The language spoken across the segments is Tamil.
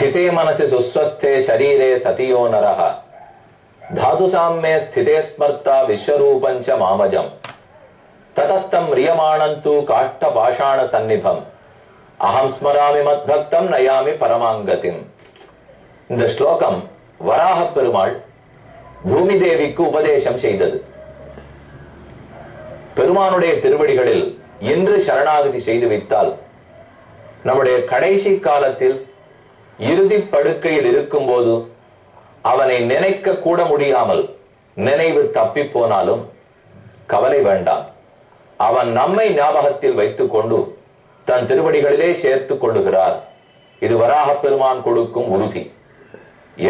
स्थिते मनसि सुस्वस्थे शरीरे सतियो नरः धातु साम्ये स्थिते स्मर्ता विश्वरूपञ्च मामजम् ततस्तं म्रियमाणन्तु काष्ठपाषाण सन्निभम् अहं स्मरामि मद्भक्तं नयामि परमांगतिम्. இந்த ஸ்லோகம் வராக பெருமாள் பூமி தேவிக்கு உபதேசம் செய்தது. பெருமானுடைய திருவடிகளில் இன்று சரணாகதி செய்து வைத்தால் நம்முடைய கடைசி காலத்தில் இறுதி படுக்கையில் இருக்கும் போது அவனை நினைக்க கூட முடியாமல் நினைவு தப்பி போனாலும் கவலை வேண்டாம். அவன் நம்மை ஞாபகத்தில் வைத்துக் கொண்டு தன் திருவடிகளிலே சேர்த்துக் கொள்ளுகிறார். இது வராக பெருமான் கொடுக்கும் உறுதி.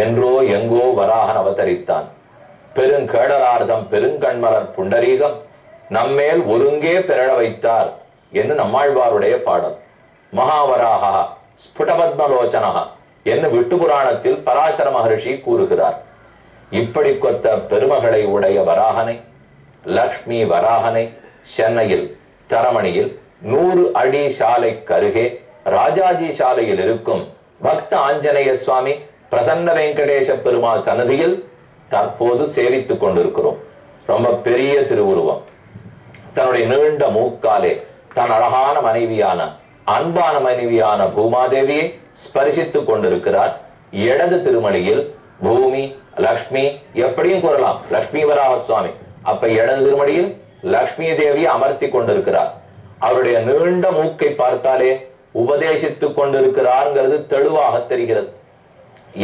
என்றோ எங்கோ வராகன் அவதரித்தான். பெருங்கேடலார்தம் பெருங்கண்மலர் புண்டரீகம் நம்மேல் ஒருங்கே பெறழ வைத்தார் என்று நம்மாழ்வாருடைய பாடல். மகாவராக ஸ்புடபத்மலோச்சனக என்று விட்டு புராணத்தில் பராசர மகர்ஷி கூறுகிறார். இப்படி கொத்த பெருமகளை உடைய வராகனை, லக்ஷ்மி வராகனை சென்னையில் தரமணியில் 100 அடி சாலை கருகே ராஜாஜி சாலையில் இருக்கும் பக்த ஆஞ்சநேய சுவாமி பிரசன்ன வெங்கடேச பெருமாள் சன்னதியில் தற்போது சேவித்துக் கொண்டிருக்கிறோம். ரொம்ப பெரிய திருவுருவம். தன்னுடைய நீண்ட மூக்காலே தன் அழகான மனைவியான அன்பான மனைவியான பூமாதேவியை ஸ்பரிசித்துக் கொண்டிருக்கிறார். இடது திருமணியில் பூமி லக்ஷ்மி எப்படியும் கூறலாம், லக்ஷ்மி வராக சுவாமி. அப்ப இடது திருமணியில் லக்ஷ்மி தேவியை அமர்த்தி கொண்டிருக்கிறார். அவருடைய நீண்ட மூக்கை பார்த்தாலே உபதேசித்துக் கொண்டிருக்கிறார்ங்கிறது தெளிவாக தெரிகிறது.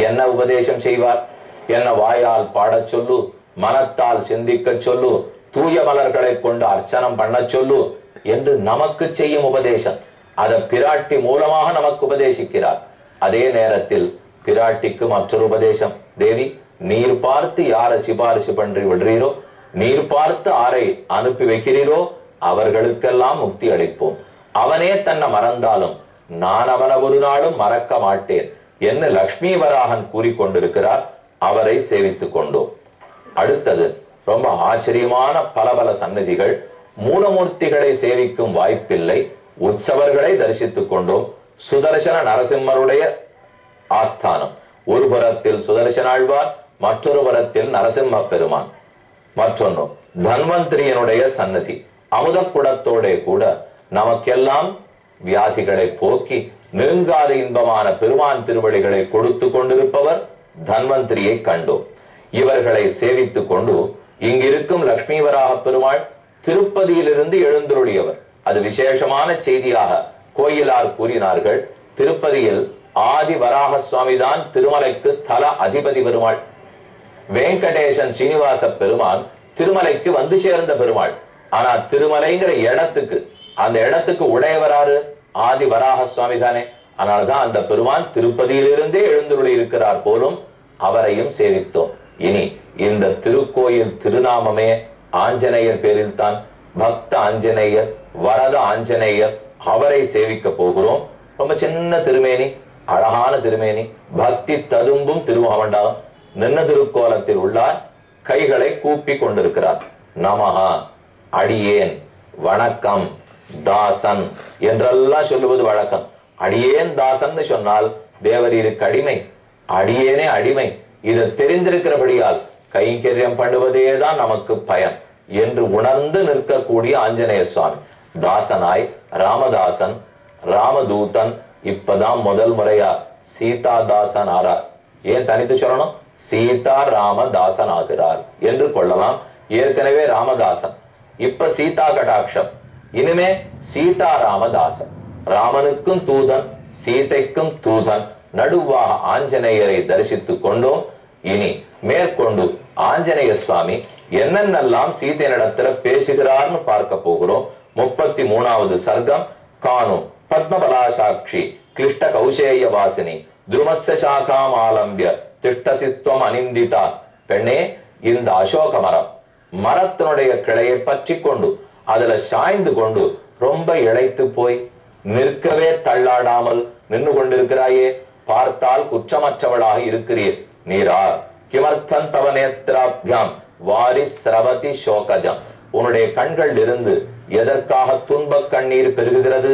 என்ன உபதேசம் செய்வார்? என்ன வாயால் பாடச் சொல்லு, மனத்தால் சிந்திக்க சொல்லு, தூய மலர்களை கொண்டு அர்ச்சனம் பண்ண சொல்லு என்று நமக்கு செய்யும் உபதேசம். அதை பிராட்டி மூலமாக நமக்கு உபதேசிக்கிறார். அதே நேரத்தில் பிராட்டிக்கு மற்றொரு உபதேசம். தேவி, நீர் பார்த்து யாரை சிபாரிசு பண்ணி விடுறீரோ, நீர் பார்த்து ஆரை அனுப்பி வைக்கிறீரோ அவர்களுக்கெல்லாம் முக்தி அளிப்போம். அவனே தன்னை மறந்தாலும் நான் அவனை ஒரு நாளும் மறக்க மாட்டேன் என்று லக்ஷ்மி வராகன் கூறிக்கொண்டிருக்கிறார். அவரை சேவித்துக் கொண்டோம். அடுத்தது ரொம்ப ஆச்சரியமான பல சன்னதிகள். மூலமூர்த்திகளை சேவிக்கும் வாய்ப்பில்லை, உற்சவர்களை தரிசித்துக் கொண்டோம். சுதர்சன நரசிம்மருடைய ஆஸ்தானம். ஒரு புறத்தில் சுதர்சனாழ்வார், மற்றொரு புறத்தில் நரசிம்ம பெருமான். மற்றொன்னு தன்வந்திரியனுடைய சன்னதி. அமுத குடத்தோட கூட நமக்கெல்லாம் வியாதிகளை போக்கி நீங்காத இன்பமான பெருமான் திருவடிகளை கொடுத்து கொண்டிருப்பவர் தன்வந்திரியை கண்டோம். இவர்களை சேவித்துக் கொண்டு இங்கிருக்கும் லக்ஷ்மி வராக பெருமாள் திருப்பதியிலிருந்து எழுந்துருளியவர். அது விசேஷமான செய்தியாக கோயிலார் கூறினார்கள். திருப்பதியில் ஆதி வராக சுவாமிதான் திருமலைக்கு ஸ்தல அதிபதி பெருமாள். வெங்கடேசன் ஸ்ரீனிவாச பெருமான் திருமலைக்கு வந்து சேர்ந்த பெருமாள். ஆனா திருமலைங்கிற இடத்துக்கு, அந்த இடத்துக்கு உடையவராரு? ஆதி வராக சுவாமி தானே. அதனால்தான் அந்த பெருமான் திருப்பதியிலிருந்தே எழுந்துருளி இருக்கிறார் போலும். அவரையும் சேவித்தோம். இனி இந்த திருக்கோயில் திருநாமமே ஆஞ்சநேயர் பேரில் தான். பக்த ஆஞ்சநேயர், வரத ஆஞ்சநேயர், அவரை சேவிக்க போகிறோம். ரொம்ப சின்ன திருமேனி, அழகான திருமேனி, பக்தி ததும்பும் திருமுகமண்டலம். நின்ன திருக்கோலத்தில் உள்ளார். கைகளை கூப்பி கொண்டிருக்கிறார். நமஹா, அடியேன், வணக்கம், தாசன் என்றெல்லாம் சொல்லுவது வழக்கம். அடியேன் தாசன் சொன்னால் தேவரீருக்கு அடிமை, அடியேனே அடிமை. இதை தெரிந்திருக்கிறபடியால் கைங்கரியம் பண்ணுவதேதான் நமக்கு பயன் என்று உணர்ந்து நிற்கக்கூடிய ஆஞ்சநேய சுவாமி. தாசனாய் ராமதாசன், ராமதூதன். இப்பதான் முதல் முறையா சீதா தாசன் ஆறார். ஏன் தனித்து சொல்லணும்? சீதா ராமதாசன் ஆகிறார் என்று கொள்ளலாம். ஏற்கனவே ராமதாசன், இப்ப சீதா கடாட்சம், இனிமே சீதா ராமதாசன். ராமனுக்கும் தூதன், சீதைக்கும் தூதன். நடுவாக ஆஞ்சநேயரை தரிசித்துக் கொண்டோம். இனி மேற்கொண்டு ஆஞ்சநேய சுவாமி என்னென்னலாம் சீதையினிடத்துல பேசுகிறார்னு பார்க்க போகிறோம். 33வது சர்க்கம். காணு பத்மபலாசாட்சி கிளிஷ்ட கௌசேய வாசினி துருமஸ்ய சாகாம் ஆலம்பிய திஷ்டசித்வம் அனிந்திதா. பெண்ணே, இந்த அசோக மரம், மரத்தினுடைய கிளையை பற்றி கொண்டு அதுல சாய்ந்து கொண்டு ரொம்ப இழைத்து போய் நிற்கவே தள்ளாடாமல் நின்று கொண்டிருக்கிறாயே, பார்த்தால் குற்றமற்றவளாக இருக்கிறீர். நீரார் கிமர்த்தன் தவ நேத்ராப்யாம் வாரி ஸ்ரவதி சோகஜம். உன்னுடைய கண்கள் இருந்து எதற்காக துன்ப கண்ணீர் பெருகுகிறது?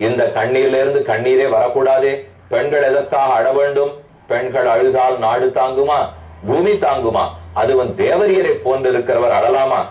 இந்த கண்ணீரிலிருந்து கண்ணீரே வரக்கூடாதே. பெண்கள் எதற்காக அழ வேண்டும்? பெண்கள் அழுதால் நாடு தாங்குமா? பூமி தாங்குமா? அதுவும் தேவரியரை போன்றிருக்கிறவர் அழலாமா?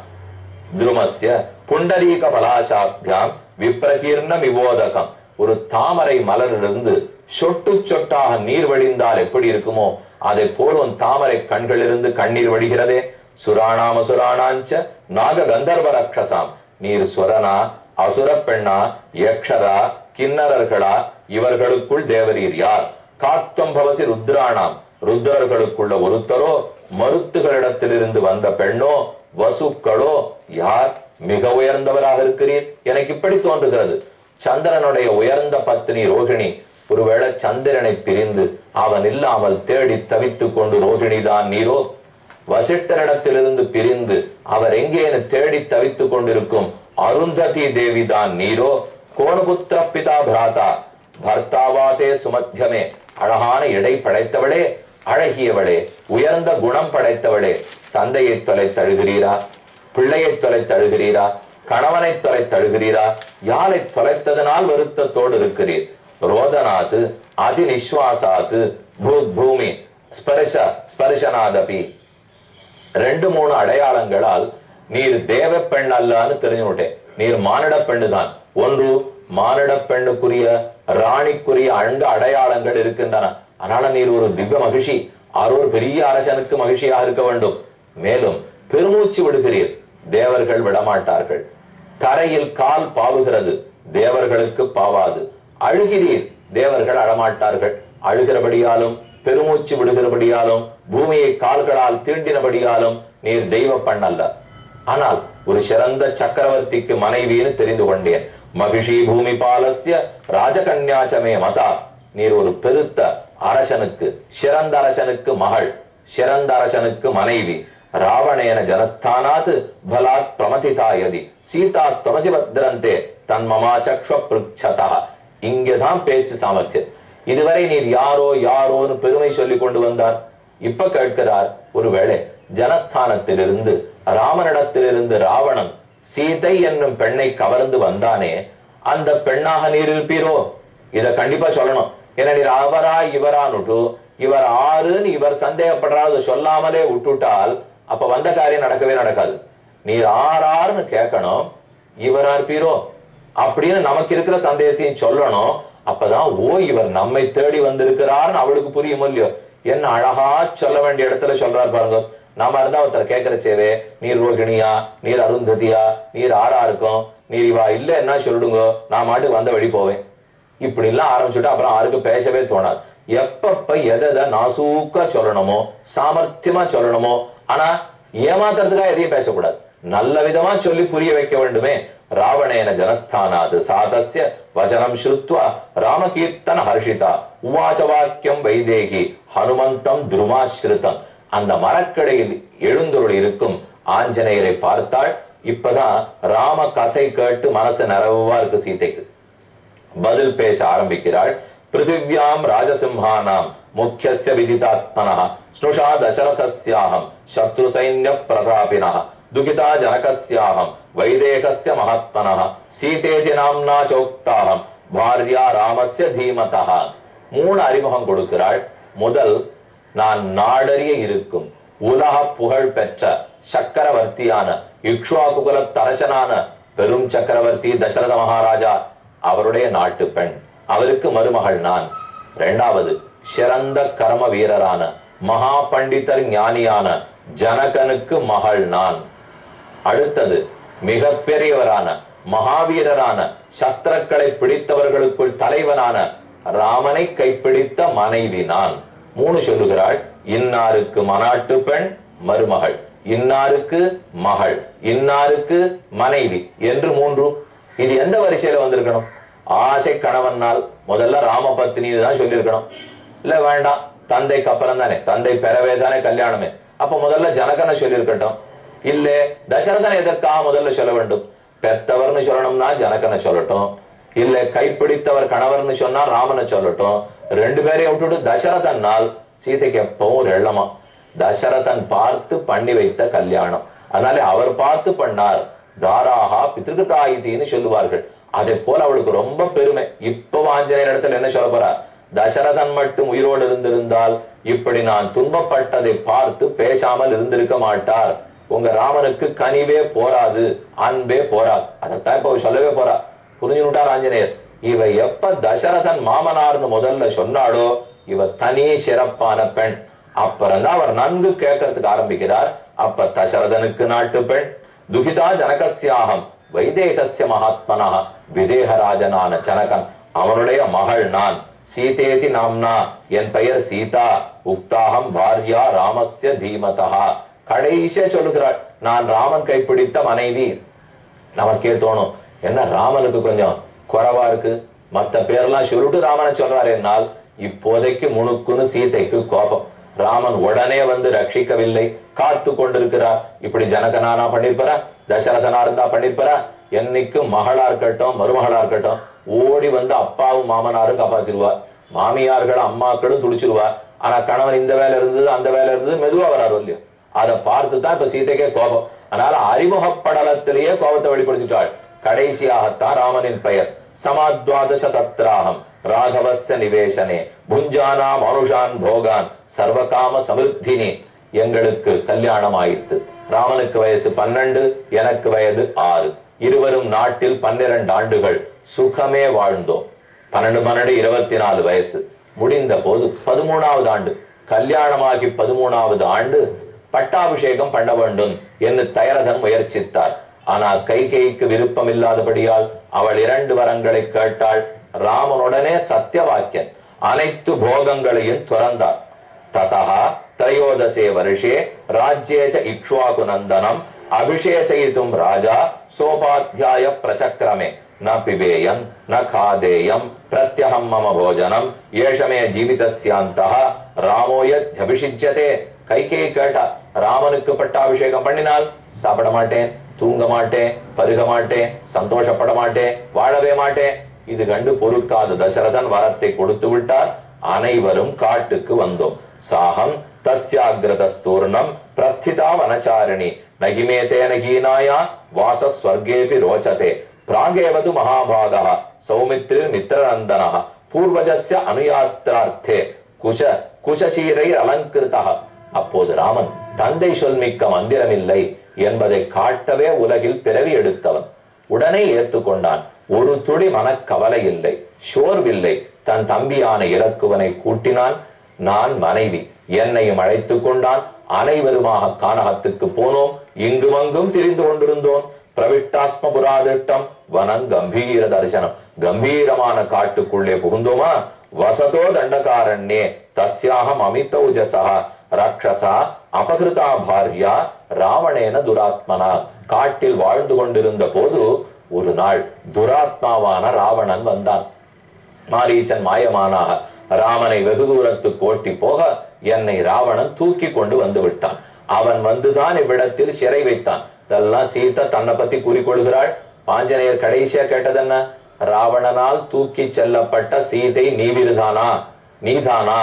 துருமஸ்ய புண்டரீக பலாசாபியாம் விப்ரகீர்ண விவோதகம். ஒரு தாமரை மலரிலிருந்து சொட்டு சொட்டாக நீர் வழிந்தால் எப்படி இருக்குமோ அதை போல் உன் தாமரை கண்களிலிருந்து கண்ணீர் வடிகிறதே. சுராணாம சுராணாஞ்ச நாக கந்தர்வ ரக்ஷசாம். நீர் சுரனா, அசுர பெண்ணா, யக்ஷரா, கிண்ணறர்களா? இவர்களுக்குள் தேவரீர் யார்? காத்தம் பவசி ருத்ராணாம். ருத்ரர்களுக்குள்ள ஒருத்தரோ, மருத்துகளிடத்திலிருந்து வந்த பெண்ணோ, வசுக்களோ? யார் மிக உயர்ந்தவராக இருக்கிறீர்? எனக்கு இப்படி தோன்றுகிறது. சந்திரனுடைய உயர்ந்த பத்னி ரோகிணி ஒருவேளை சந்திரனை பிரிந்து அவன் இல்லாமல் தேடி தவித்துக் கொண்டு ரோகிணிதான் நீரோ? வசிஷ்டரிடத்திலிருந்து பிரிந்து அவர் எங்கேன்னு தேடி தவித்துக் கொண்டிருக்கும் அருந்ததி தேவிதான் நீரோ? கோணபுத்திர பிதா பிராதா பர்த்தாவாதே சுமத்தியமே. அழகான இடை படைத்தவளே, அழகியவளே, உயர்ந்த குணம் படைத்தவளே, தந்தையை தொலை தழுகிறீரா? பிள்ளையை தொலை தழுகிறீரா? கணவனை தொலை தழுகிறீரா? யாரை தொலைத்ததனால் வருத்தத்தோடு இருக்கிறீர்? ரோதனாது அதி நிஸ்வாசாது பூத் பூமி ஸ்பர்ஷனாதபி. 2-3 அடையாளங்களால் நீர் தேவ பெண் அல்லன்னு தெரிஞ்சுட்டேன். நீர் மானிட பெண்ணு தான். ஒன்று, மானிட பெண்ணுக்குரிய ராணிக்குரிய அடையாளங்கள் இருக்கின்றன. அதனால நீர் ஒரு திவ்ய மகிழ்ச்சி, ஒரு பெரிய அரசனுக்கு மகிழ்ச்சியாக இருக்க வேண்டும். மேலும் பெருமூச்சு விடுகிறீர், தேவர்கள் விடமாட்டார்கள். தரையில் கால் பாவுகிறது, தேவர்களுக்கு பாவாது. அழுகிறீர், தேவர்கள் அழமாட்டார்கள். அழுகிறபடியாலும் பெருமூச்சு விடுகிறபடியாலும் பூமியை கால்களால் தீண்டினபடியாலும் நீர் தெய்வ பெண் அல்ல. ஆனால் ஒரு சிறந்த சக்கரவர்த்திக்கு மனைவின்னு தெரிந்து கொண்டேன். மகிஷி பூமி பாலஸ்ய ராஜகன்யாச்சமே மதா. நீர் ஒரு பெருத்த அரசனுக்கு, சிறந்த அரசனுக்கு மகள், சிறந்த அரசனுக்கு மனைவி. ராவணேன ஜனஸ்தானாத் பலாத் பிரமதிதாயதி சீதா துவசி பத்ரந்தே தன்மமா சக்ஷ்வ பிருச்சதா. இங்கதான் பேச்சு சாமர்த்தியம். இதுவரை நீர் யாரோ யாரோன்னு பெருமை சொல்லி கொண்டு வந்தார். இப்ப கேட்கிறார், ஒருவேளை ஜனஸ்தானத்திலிருந்து ராமனிடத்திலிருந்து ராவணன் சீதை என்னும் பெண்ணை கவர்ந்து வந்தானே, அந்த பெண்ணாக நீர் இருப்பீரோ? இத கண்டிப்பா சொல்லணும். ஏன்னா நீர் அவரா இவரானுட்டு இவர் ஆறுன்னு இவர் சந்தேகப்படுறாரு சொல்லாமலே விட்டுட்டால் அப்ப வந்த காரியம் நடக்கவே நடக்காது. நீர் ஆறாருன்னு கேட்கணும், இவரா இருப்பீரோ அப்படின்னு நமக்கு இருக்கிற சந்தேகத்தையும் சொல்லணும். அப்பதான் ஓ இவர் நம்மை தேடி வந்திருக்கிறார்னு அவளுக்கு புரியும் இல்லையோ. என்ன அழகா சொல்ல வேண்டிய இடத்துல சொல்றாரு பாருங்க. நாம இருந்தா ஒருத்தர் கேட்கிற சேவே, நீர் ரோகிணியா, நீர் அருந்ததியா, நீர் ஆறா இருக்கும், நீர் இவா இல்ல என்ன சொல்லிடுங்க, நான் மாட்டுக்கு வந்த வழி போவேன். இப்படி எல்லாம் ஆரம்பிச்சுட்டு அப்புறம் யாருக்கு பேசவே தோணாது. எப்பப்ப எதை நாசூக்கா சொல்லணுமோ, சாமர்த்தியமா சொல்லணுமோ, ஆனா ஏமாத்துறதுக்காக எதையும் பேசக்கூடாது. நல்ல விதமா சொல்லி புரிய வைக்க வேண்டுமே. ராவணேன ஜனஸ்தானாது சாதஸ்ய வசனம் ஸ்ருத்வா ராமகீர்த்தன ஹர்ஷிதா உவாச வாக்கியம் வைதேகி ஹனுமந்தம் துருமாஸ்ருதம். அந்த மரக்கடையில் எழுந்தருள் இருக்கும் ஆஞ்சநேயரை பார்த்தாள். இப்பதான் ராம கதை கேட்டு மனசு நிறைவா இருக்கு சீதைக்கு. பதில் பேச ஆரம்பிக்கிறாள். பிருத்திவ்யாம் ராஜசிம்ஹானாம் முக்கியஸ்ய விதிதாத்மனः ஸ்னுஷா தசரதஸ்யாஹம் சத்ரு சைன்ய பிரதாபினः துகிதா ஜனகஸ்யாஹம் வைதேகஸ்ய மகாத்மனः சீதேதி நாம்னா சோக்தாஹம் பார்யா ராமஸ்ய தீமதः. 3 அறிமுகம் கொடுக்கிறாள். முதல், நான் நாடறிய இருக்கும் உலக புகழ் பெற்ற சக்கரவர்த்தியான இக்ஷ்வாகுகுல தரசனான பெரும் சக்கரவர்த்தி தசரத மகாராஜா, அவருடைய நாட்டு பெண், அவருக்கு மருமகள் நான். 2வது, சிறந்த கர்ம வீரரான மகா பண்டிதர் ஞானியான ஜனகனுக்கு மகள் நான். அடுத்தது, மிக பெரியவரான மகாவீரரான சஸ்திரக்களை பிடித்தவர்களுக்குள் தலைவனான ராமனை கைப்பிடித்த மனைவி நான். 3 சொல்லுகிறாள். இன்னாருக்கு மனாட்டு பெண் மருமகள், இன்னாருக்கு மகள், இன்னாருக்கு மனைவி என்று 3. இது எந்த வரிசையில வந்திருக்கணும்? ஆசை கணவனால் முதல்ல ராமபத்னி தான் சொல்லியிருக்கணும். இல்ல வேண்டாம், தந்தைக்கு அப்புறம் தானே, தந்தை பெறவே தானே கல்யாணமே. அப்ப முதல்ல ஜனகனை சொல்லியிருக்கட்டும். இல்ல தசரதனை எதற்காக முதல்ல சொல்ல வேண்டும்? பெத்தவர்னு சொல்லணும்னா ஜனகனை சொல்லட்டும். இல்ல கைப்பிடித்தவர் கணவர்னு சொன்னா ராமனை சொல்லட்டும். 2 பேரையும் விட்டுட்டு தசரதனால் சீதைக்கு எப்பவும் ஒரு எள்ளமா. தசரதன் பார்த்து பண்ணி வைத்த கல்யாணம், அதனால அவர் பார்த்து பண்ணார். தாராகா பித்ருதாயித்தின்னு சொல்லுவார்கள். அதே போல அவளுக்கு ரொம்ப பெருமை. இப்ப ஆஞ்சநேயர் இடத்துல என்ன சொல்ல போறா? தசரதன் மட்டும் உயிரோடு இருந்திருந்தால் இப்படி நான் துன்பப்பட்டதை பார்த்து பேசாமல் இருந்திருக்க மாட்டார். உங்க ராமனுக்கு கனிவே போராது, அன்பே போராது. அதைத்தான் இப்ப சொல்லவே போறா. புரிஞ்சுட்டார் ஆஞ்சநேயர். இவ எப்ப தசரதன் மாமனார்னு முதல்ல சொன்னாடோ இவ தனி சிறப்பான பெண். அப்புறம்தான் அவர் நன்கு கேட்கறதுக்கு ஆரம்பிக்கிறார். அப்ப தசரதனுக்கு நாட்டு பெண், துகிதா ஜனகஸ்யாகம் வைதேகஸ்ய மகாத்மனா, விதேகராஜனான ஜனகன் அவனுடைய மகள் நான். சீதேதி நாம்னா, என் பெயர் சீதா. உக்தாகம் பாரியா ராமஸ்ய தீமதா. கடைசியா சொல்லுகிறாள், நான் ராமன் கைப்பிடித்த மனைவி. நமக்கே தோணும், என்ன ராமனுக்கு கொஞ்சம் குறைவா இருக்கு, மத்த பேரெல்லாம் சொல்லிட்டு ராமனை சொல்றாரு என்னால். இப்போதைக்கு முணுக்குன்னு சீதைக்கு கோபம். ராமன் உடனே வந்து ரட்சிக்கவில்லை, காத்து கொண்டிருக்கிறார். இப்படி ஜனகனானா பண்ணிருப்பாரா, தசரதனா இருந்தா பண்ணிருப்பாரா? என்னைக்கு மகளா இருக்கட்டும் மருமகளா இருக்கட்டும் ஓடி வந்து அப்பாவும் மாமனாரும் காப்பாத்திருவா, மாமியார்களும் அம்மாக்களும் துடிச்சிருவா. ஆனா கணவன் இந்த வேலை இருந்தது அந்த வேலை இருந்தது மெதுவா வராரு இல்லையோ, அதை பார்த்துதான் இப்ப சீதைக்கே கோபம். அதனால அறிமுகப்படலத்திலேயே கோபத்தை வெளிப்படுத்திட்டாள். கடைசியாகத்தான் ராமனின் பெயர். சமாத்வாதச தத்ராகம் ராகவஸ்ய நிவேசனே புஞ்சானாம் அனுஷான் போகான் சர்வகாம சமிருத்தினி. எங்களுக்கு கல்யாணம் ஆயிற்று. ராமனுக்கு வயசு 12, எனக்கு வயது 6. இருவரும் நாட்டில் 12 ஆண்டுகள் சுகமே வாழ்ந்தோம். 12 24 வயசு முடிந்த போது 13வது ஆண்டு, கல்யாணமாகி 13வது ஆண்டு பட்டாபிஷேகம் பண்ண வேண்டும் என்று தயரதன் முயற்சித்தார். ஆனால் கைகேயிக்கு விருப்பம் இல்லாதபடியால் அவள் 2 வரங்களை கேட்டாள். ராமனுடனே சத்தியவாக்கியன் அனைத்து போகங்களையும் துறந்தார். ததா திரையோதசே வருஷே ராஜ்யேச இக்ஷ்வாகு நந்தனம் அபிஷேகயிதும் ராஜா சோபாத்யாய பிரச்சக்ரமே ந பிபேயம் ந காதேயம் பிரத்யஹம் மம போஜனம் ஏஷமே ஜீவிதஸ்யாந்தஹ ராமோயத்யபிஷிஜ்யதே. கைகேயி கேட்டா, ராமனுக்கு பட்டாபிஷேகம் பண்ணினால் சாப்பிட மாட்டேன், தூங்க மாட்டேன், பருக மாட்டேன், சந்தோஷப்பட மாட்டேன், வாழவே மாட்டேன். இது கண்டு பொறுக்காத தசரதன் வரத்தை கொடுத்து விட்டார். அனைவரும் காட்டுக்கு வந்தோம். சாகம் தஸ்யாக்ரதஸ்தூர்ணம் பிரஸ்திதா வனச்சாரிணி நகிமே தேன ஹீனாயா வாசஸ்வர்கேபி ரோச்சதே பிராகேவது மகாபாகா சௌமித்ரிர் மித்ரநந்தனா பூர்வஜஸ்ய அனுயாத்ரார்த்தே குஷசீரை அலங்கிருதா. அப்போது ராமன் தந்தை சொல்மிக்க மந்திரம் இல்லை என்பதை காட்டவே உலகில் பிறவி எடுத்தவன். உடனே ஏற்றுக்கொண்டான். ஒரு துளி மனக்கவலை இல்லை, சோர்வில்லை. தன் தம்பியான இலக்குவனை கூட்டினான். நான் மனைவி, என்னையும் அழைத்துக் கொண்டான். அனைவருமாக கானகத்துக்கு போனோம். இங்குமங்கும் திரிந்து கொண்டிருந்தோம். பிரவிட்டாஸ்ம புராதிட்டம் வனம் கம்பீர தரிசனம். கம்பீரமான காட்டுக்குள்ளே புகுந்தோமா. வசதோ தண்டகாரண்யே தஸ்யாகம் அமிதௌஜசா ராட்சசா அபகிருதா பாரியா ராவணேன துராத்மனா. காட்டில் வாழ்ந்து கொண்டிருந்த போது ஒரு நாள் துராத்மாவான ராவணன் வந்தான். மாரீச்சன் மாயமானாக ராமனை வெகு தூரத்துக்கு ஓட்டி போக என்னை ராவணன் தூக்கி கொண்டு வந்து விட்டான். அவன் வந்துதான் இவ்விடத்தில் சிறை வைத்தான். இதெல்லாம் சீதா தன்னை பத்தி கூறிக்கொள்கிறாள். ஆஞ்சநேயர் கடைசியா கேட்டது என்ன? ராவணனால் தூக்கி செல்லப்பட்ட சீதை நீவிருதானா, நீதானா?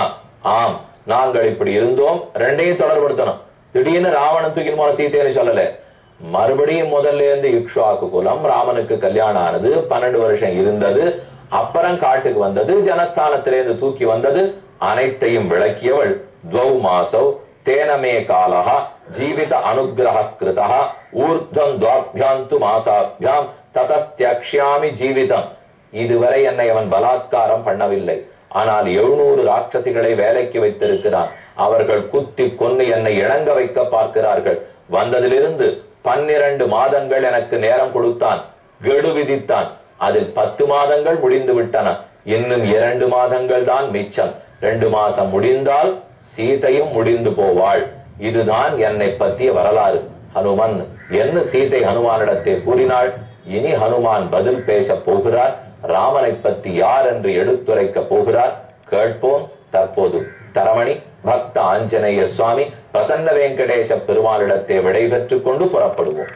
ஆம், நாங்கள் இப்படி இருந்தோம். ரெண்டையும் தொடர்படுத்தணும். திடீர்னு ராவணன் தூக்கி போன சீதைன்னு சொல்லல. மறுபடியும் முதல்ல இருந்து இக்ஷ்வாகு குலம், ராமனுக்கு கல்யாணம் ஆனது, 12 வருஷம் இருந்தது, அப்புறம் காட்டுக்கு வந்தது, ஜனஸ்தானத்திலிருந்து தூக்கி வந்தது, அனைத்தையும் விளக்கியவள். துவௌ மாசௌ தேனமே காலஹ ஜீவித அனுகிரஹ கிருதஹ ஊர்த்வம் துவாப்யாந்து மாசாப்யாம் ததஸ்த்யக்ஷ்யாமி ஜீவிதம். இதுவரை என்னை அவன் பலாத்காரம் பண்ணவில்லை. ஆனால் 700 ராட்சசிகளை வேலைக்கு வைத்திருக்கிறான். அவர்கள் குத்தி கொன்னு என்னை இணங்க வைக்க பார்க்கிறார்கள். வந்ததிலிருந்து 12 மாதங்கள் எனக்கு நேரம் கொடுத்தான், கெடு விதித்தான். அதில் 10 மாதங்கள் முடிந்து விட்டன. இன்னும் 2 மாதங்கள் தான் மிச்சம். 2 மாசம் முடிந்தால் சீதையும் முடிந்து போவாள். இதுதான் என்னை பற்றிய வரலாறு. ஹனுமன் என்ன சீதை ஹனுமானிடத்தை கூறினாள். இனி ஹனுமான் பதில் பேச போகிறார். ராமனை பற்றி யார் என்று எடுத்துரைக்க போகிறார். கேட்போம். தற்போது தரமணி பக்த ஆஞ்சநேய சுவாமி பிரசன்ன வெங்கடேச பெருமாளிடத்தை விடை பெற்றுக் கொண்டு புறப்படுவோம்.